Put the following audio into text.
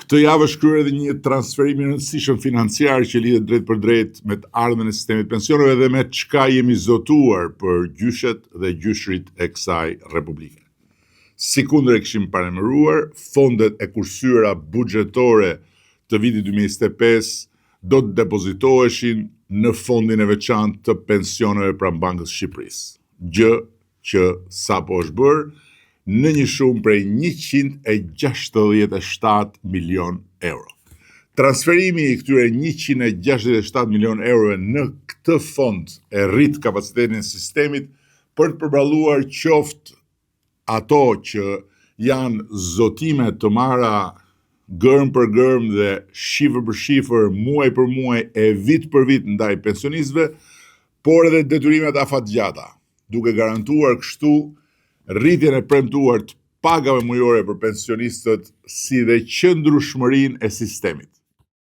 Këtë javë është kryer edhe një transferim i rëndësishëm financiar që lidhet drejt për drejt me të ardhmen e sistemit pensioneve dhe me çka jemi zotuar për gjyshet dhe gjyshrit e kësaj republike. Sikundër e kishim paremëruar, fondet e kursyera buxhetore të vitit 2025 do të depozitoheshin në fondin e veçantë të pensioneve pranë Bankës së Shqipërisë, gjë që sapo është bërë në një shumë prej 167 milion euro. Transferimi i këtyre 167 milion euro në këtë fond e rrit kapacitetin e sistemit për të përballuar qoftë ato që janë zotime të marra gërm për gërm dhe shifër për shifër, muaj për muaj e vit për vit ndaj pensionistëve, por edhe detyrimet afatgjata, duke garantuar kështu rritjen e premtuar të pagave mujore për pensionistët si dhe qëndrueshmërinë e sistemit.